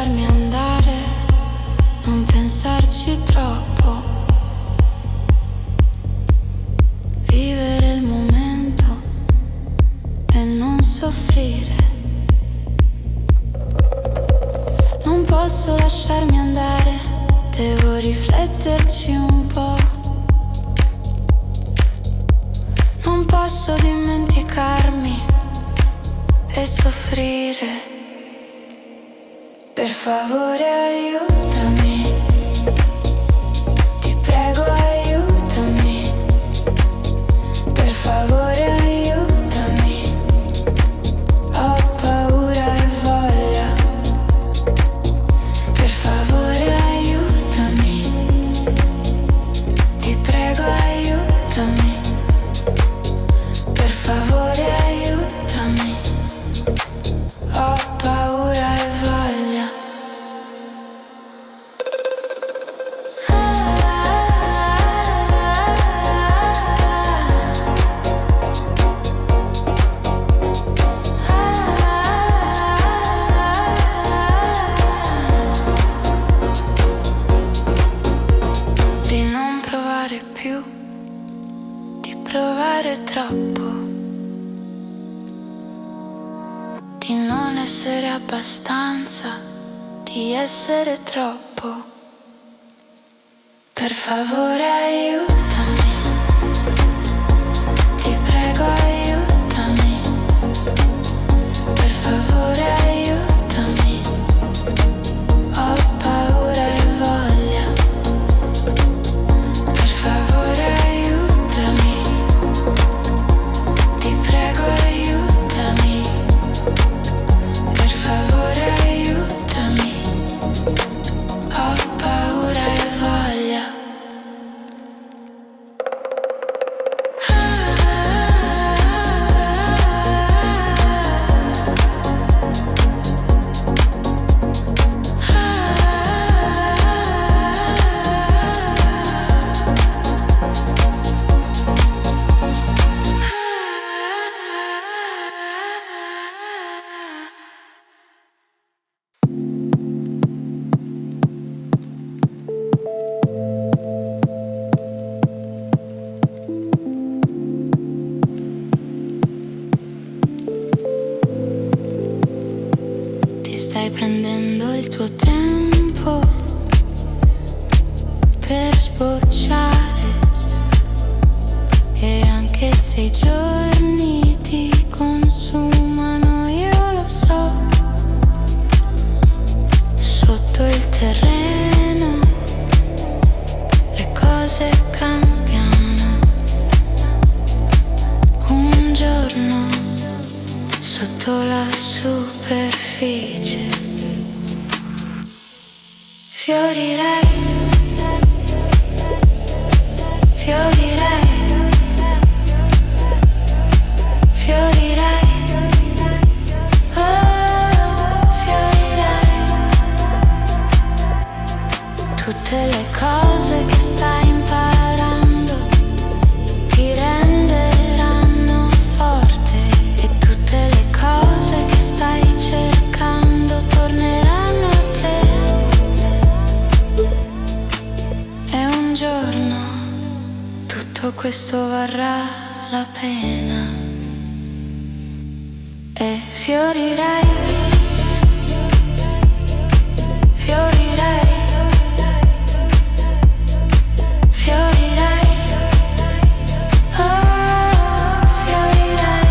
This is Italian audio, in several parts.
lasciarmi andare, non pensarci troppo, vivere il momento e non soffrire. Non posso lasciarmi andare, devo rifletterci un po'. Non posso dimenticarmi e soffrire. Per favore aiutami, ti prego aiutami. Per favore aiutami, ho paura e voglia. Per favore aiutami, ti prego aiutami. Per favore aiutami, ho paura e voglia. Di non provare più, di provare troppo, di non essere abbastanza, di essere troppo. Per favore aiutami, ti prego aiutami. Per favore aiutami, ho paura e voglia. Per favore aiutami, ti prego aiutami. Per favore aiutami, ho paura e voglia. Ti stai prendendo il tuo tempo per sbocciare, e anche se i giorni ti consumano, io lo so, sotto il terreno le cose cambiano. Un giorno sotto la superficie fiorirei, fiorirei, fiorirei, oh, fiorirei. Tutte le cose che stai imparando ti renderanno forte, e tutte le cose che stai cercando torneranno a te. E un giorno tutto questo varrà la pena, e fiorirei, fiorirei, fiorirei, oh, fiorirei.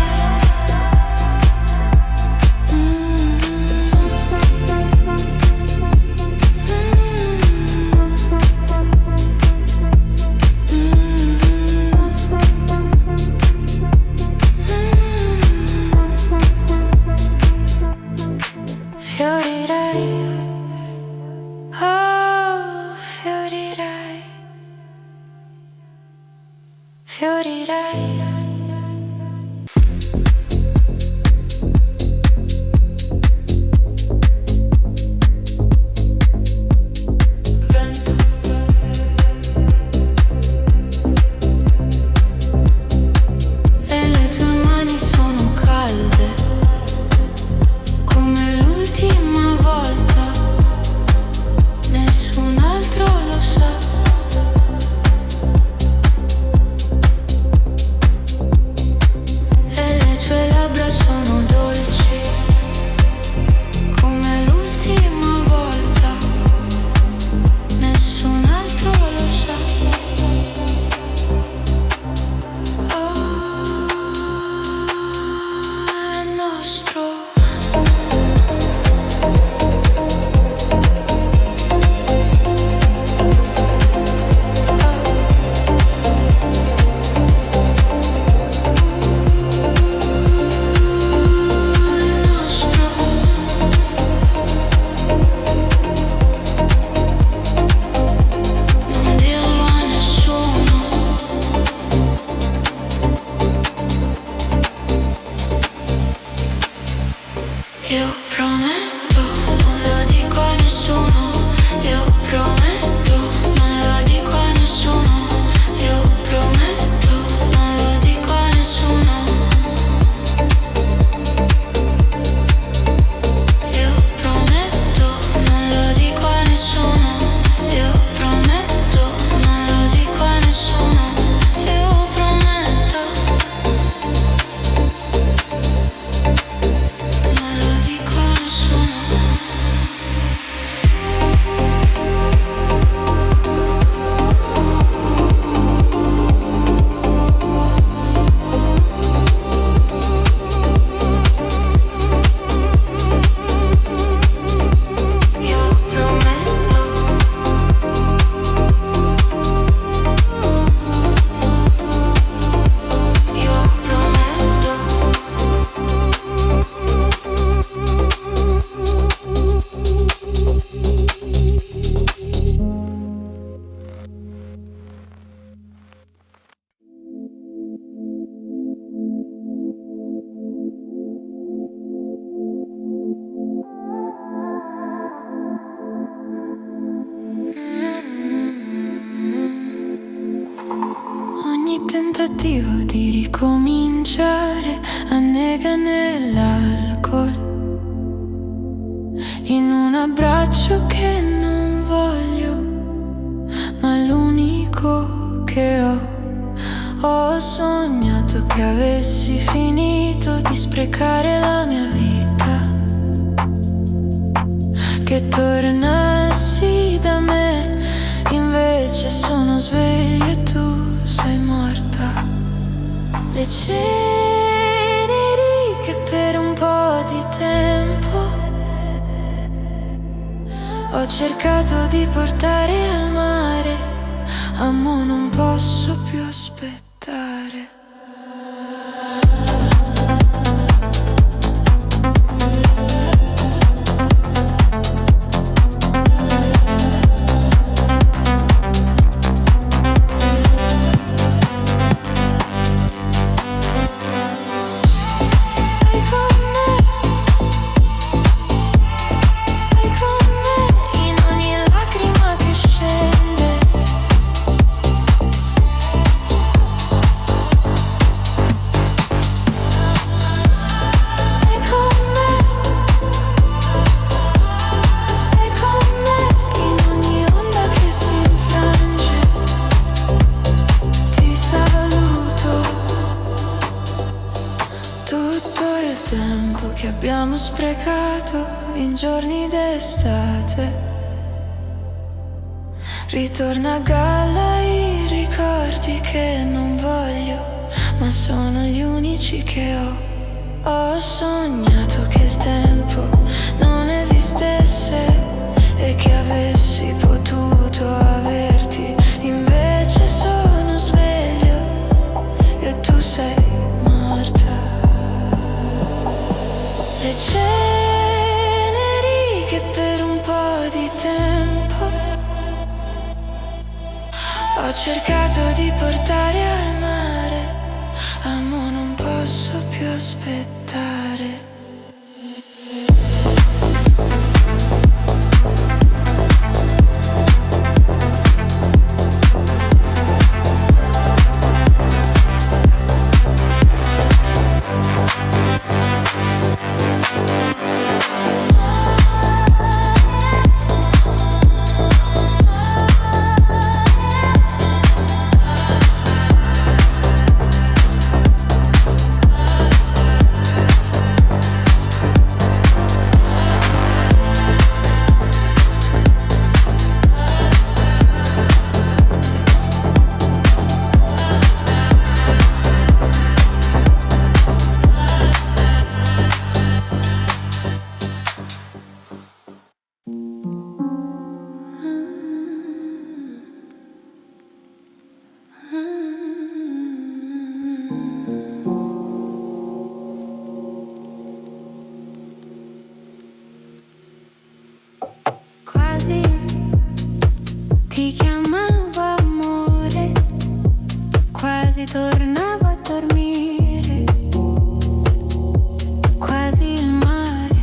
Fiorirei, oh, fiorirei, fiorirei. E le tue mani sono calde come l'ultima volta. prometto, non lo dico a nessuno. Io prometto, non lo dico a nessuno. Io prometto, non lo dico a nessuno. Io prometto, non lo dico a nessuno. Io prometto, non lo dico a nessuno. Io prometto, non lo dico a nessuno. Io prometto. Io prometto. Ogni tentativo di ricominciare annega nell'alcol, in un abbraccio che non voglio, ma l'unico che ho. Ho sognato che avessi finito di sprecare la mia vita, che tornassi da me, invece sono sveglio e tu sei morta. Le ceneri che per un po' di tempo ho cercato di portare al mare, amo non posso più aspettare. Sei con me in ogni lacrima che scende. Sei con me in ogni onda che si infrange. Ti saluto. Tutto il tempo che abbiamo sprecato in giorni d'estate ritorna a galla, i ricordi che non voglio, ma sono gli unici che ho. Ho sognato che il tempo non esistesse e che avessi potuto averti, invece sono sveglio e tu sei morta. Le ceneri che per un po' di tempo ho cercato di portare al mare, amo non posso più aspettare. tornavo a dormire, quasi il mare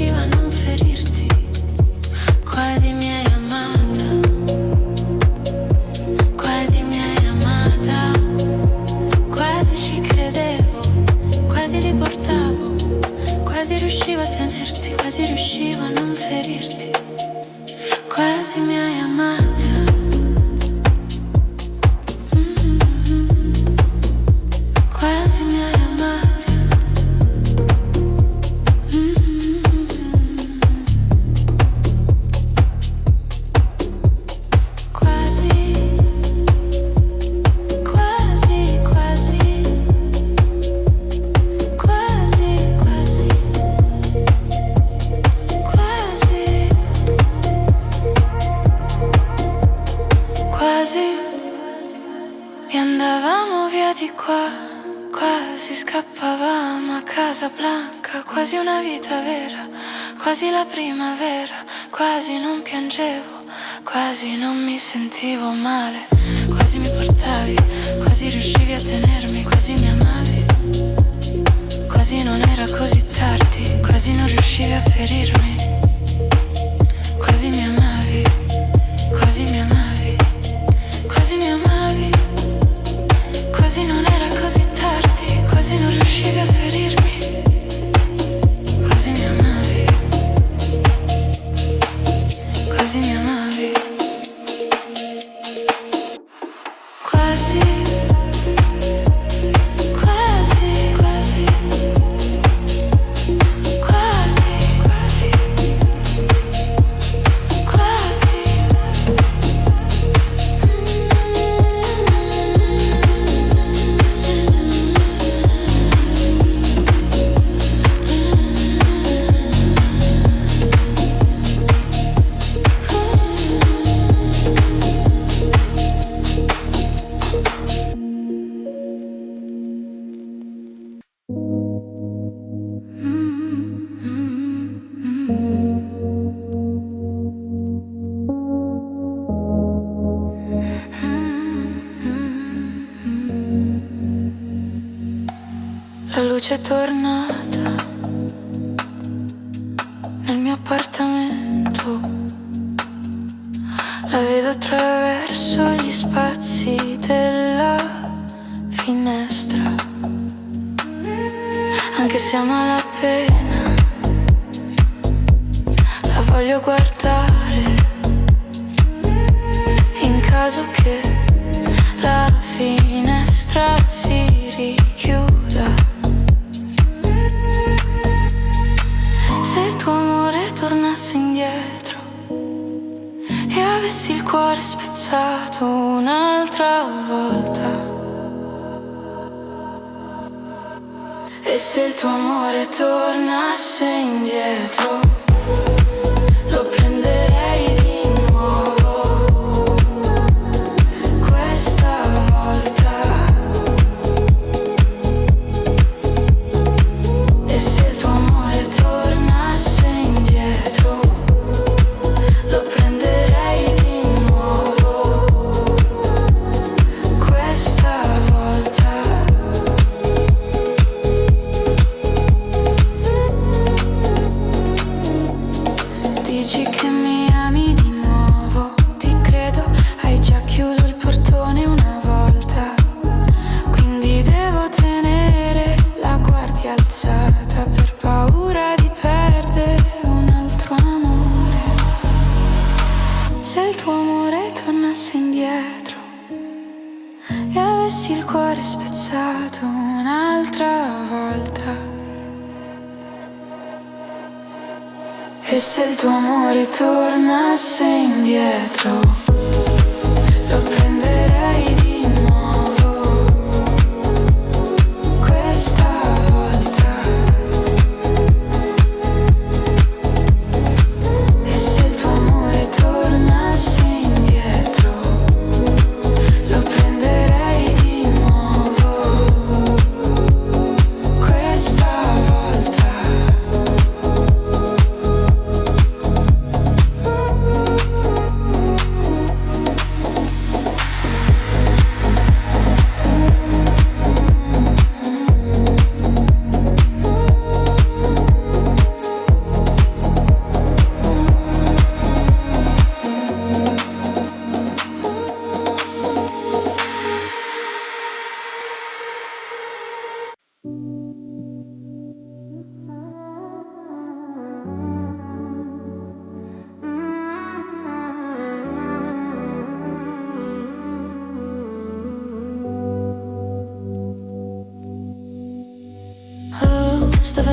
riuscivo a non ferirti. Quasi mi hai amata, quasi mi hai amata, quasi ci credevo, quasi ti portavo, quasi riuscivo a tenerti, quasi riuscivo a non ferirti. Quasi mi hai amata. Quasi mi hai amata. Quasi, quasi, quasi, quasi, quasi, quasi, quasi, e andavamo via di qua, quasi scappavamo a Casablanca, quasi una vita vera, quasi la primavera, quasi non piangevo, quasi non mi sentivo male, quasi mi portavi, quasi riuscivi a tenermi, quasi mi amavi, quasi non era così tardi, quasi non riuscivi a ferirmi, quasi mi amavi, quasi mi amavi, quasi mi amavi, quasi non era così tardi, quasi non riuscivi a ferirmi, quasi mi amavi, quasi mi amavi, quasi, quasi, quasi, quasi, quasi, quasi. La luce è tornata nel mio appartamento, la vedo attraverso gli spazi della finestra, anche se a malapena la voglio guardare, in caso che la finestra si richiuda. Se il tuo amore tornasse indietro e avessi il cuore spezzato un'altra volta, e se il tuo amore tornasse indietro, lo prenderei di nuovo, questa volta. E se il tuo amore tornasse indietro, lo prenderei di nuovo, questa volta. Dici che mi ami di nuovo, ti credo, hai già chiuso il portone una volta, quindi devo tenere la guardia alzata per paura di perdere un altro amore. Se il tuo amore tornasse indietro e avessi il cuore spezzato un'altra volta, e se il tuo amore tornasse indietro, lo prenderei di nuovo, questa volta. E se il tuo amore tornasse indietro, lo prenderei di nuovo, questa volta.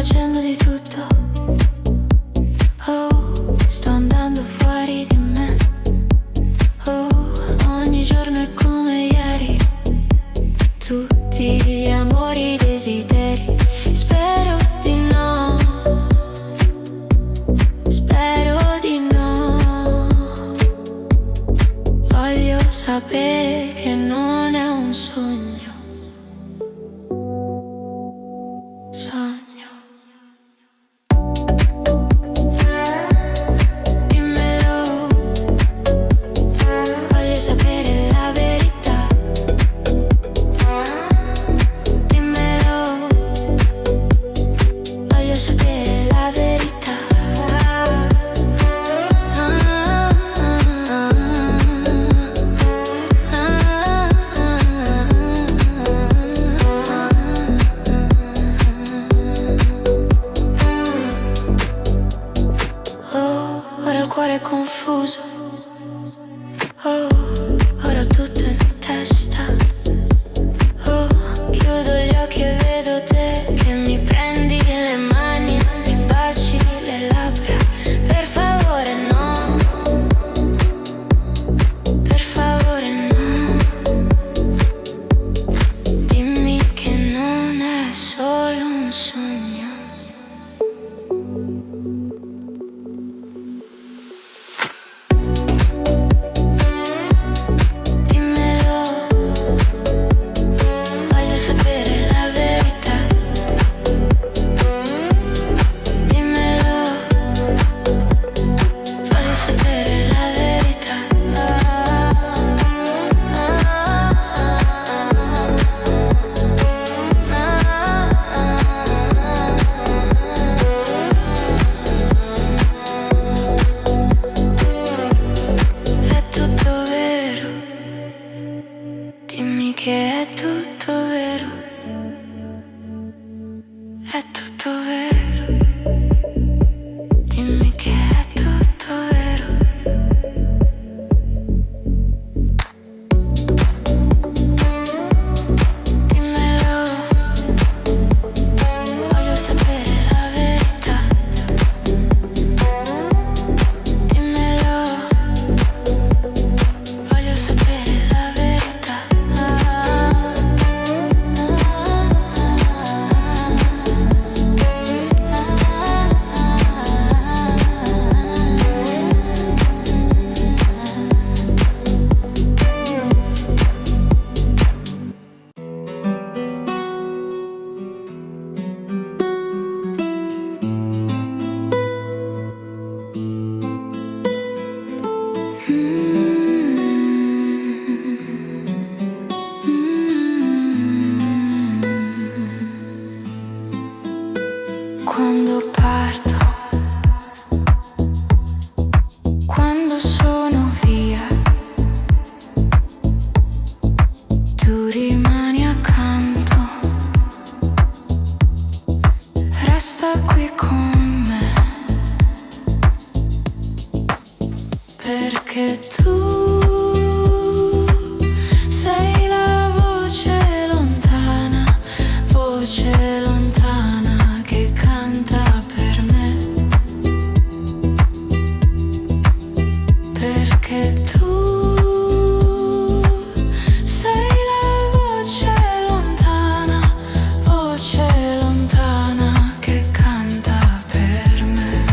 facendo di tutto. Oh, sto andando fuori di me. Oh, ogni giorno è come ieri. Tutti gli amori, desideri. Spero di no. Spero di no. Voglio sapere che non è un sogno. Quando parto, quando sono via, tu rimani accanto, resta qui con me, perché tu sei la voce lontana che canta per me, perché tu sei la voce lontana che canta per me.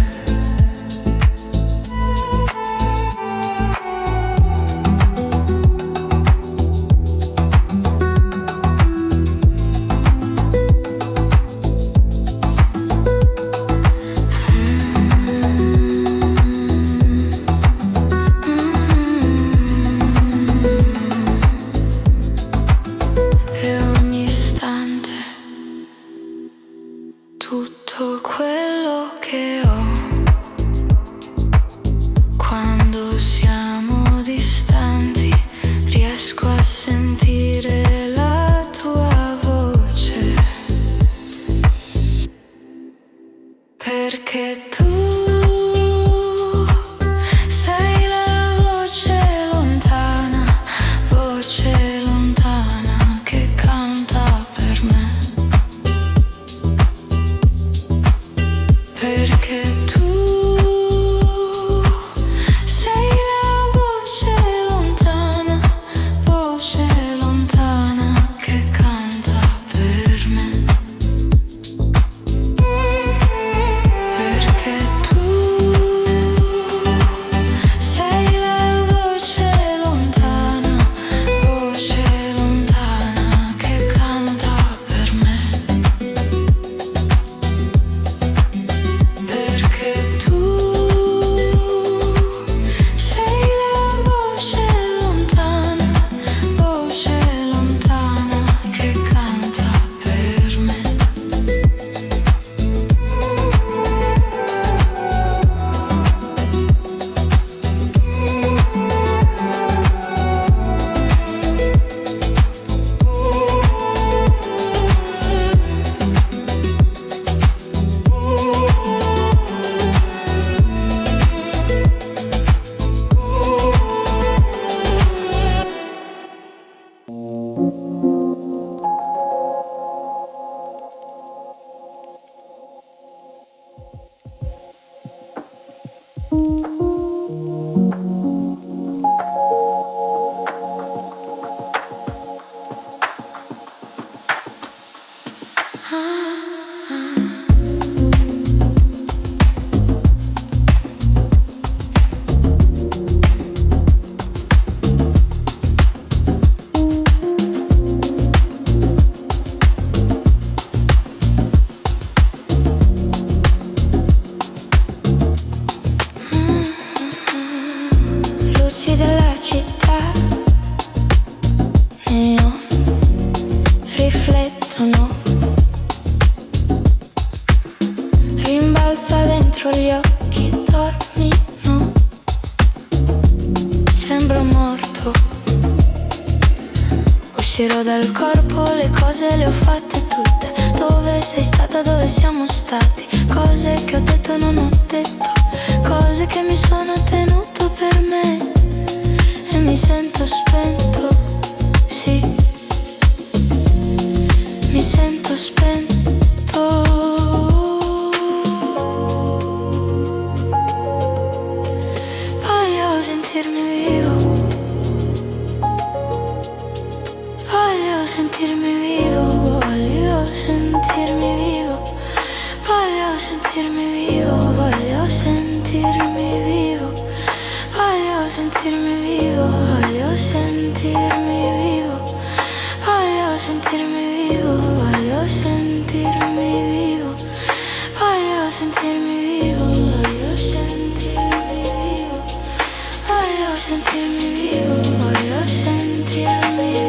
Io dal corpo le cose le ho fatte tutte. Dove sei stata, dove siamo stati? Cose che ho detto e non ho detto, cose che mi sono tenuto per me. E mi sento spento, sì, mi sento spento. Voglio sentirmi vivo, voglio sentirmi vivo, voglio sentirmi vivo, voglio sentirmi vivo, voglio sentirmi vivo, voglio sentirmi vivo, voglio sentirmi vivo, voglio sentirmi vivo, voglio sentirmi vivo, voglio sentirmi vivo, voglio sentirmi vivo, voglio sentirmi vivo, voglio sentirmi vivo.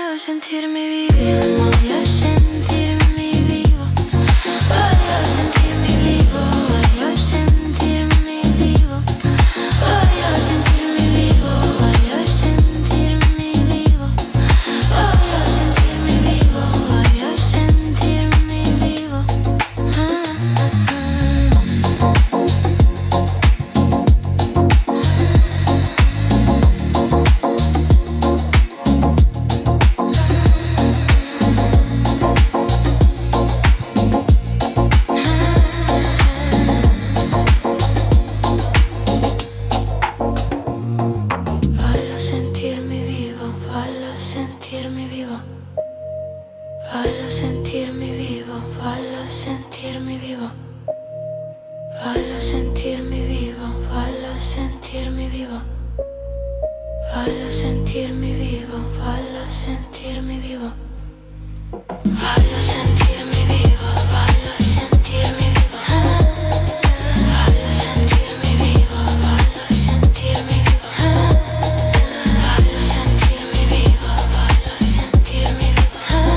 Voglio sentirmi vivo, voglio sentirmi vivo, voglio sentirmi vivo, voglio sentirmi vivo, voglio sentirmi vivo, voglio sentirmi vivo, voglio sentirmi vivo, voglio sentirmi vivo. Voglio sentirmi vivo, voglio sentirmi vivo, voglio sentirmi vivo, voglio sentirmi vivo, voglio sentirmi vivo, voglio sentirmi vivo, voglio sentirmi vivo, voglio sentirmi vivo, voglio sentirmi vivo, voglio sentirmi vivo, voglio sentirmi vivo, voglio sentirmi vivo. Voglio sentirmi vivo, voglio sentirmi vivo, voglio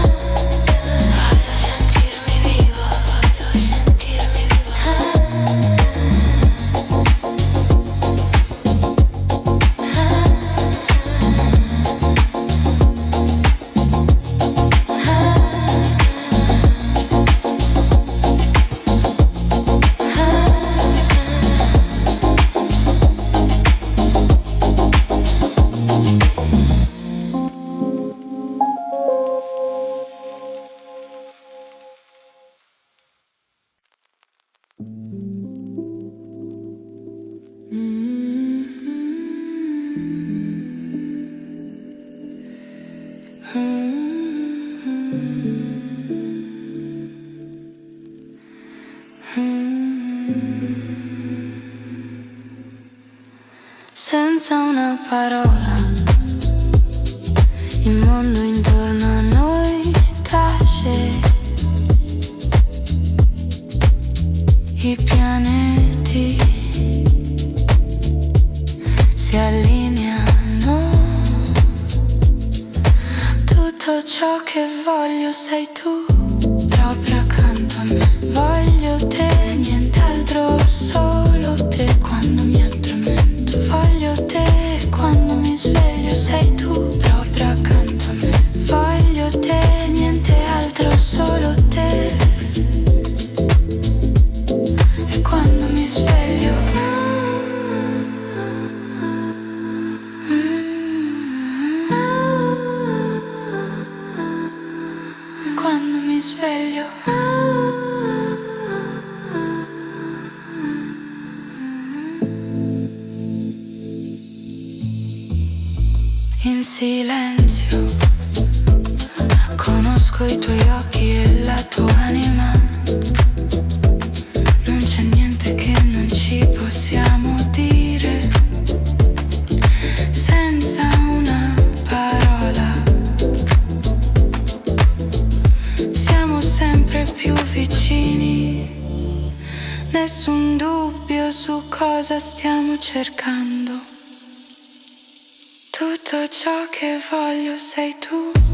sentirmi vivo, voglio sentirmi senza una parola, il mondo intorno a noi tace, i pianeti si allineano, tutto ciò che voglio sei tu, proprio accanto a me, voglio te, nient'altro so. sveglio. In silenzio conosco i tuoi occhi e la tua anima. Non c'è niente che non ci possiamo dire senza una parola. Siamo sempre più vicini, nessun dubbio su cosa stiamo cercando. Tutto ciò che voglio sei tu.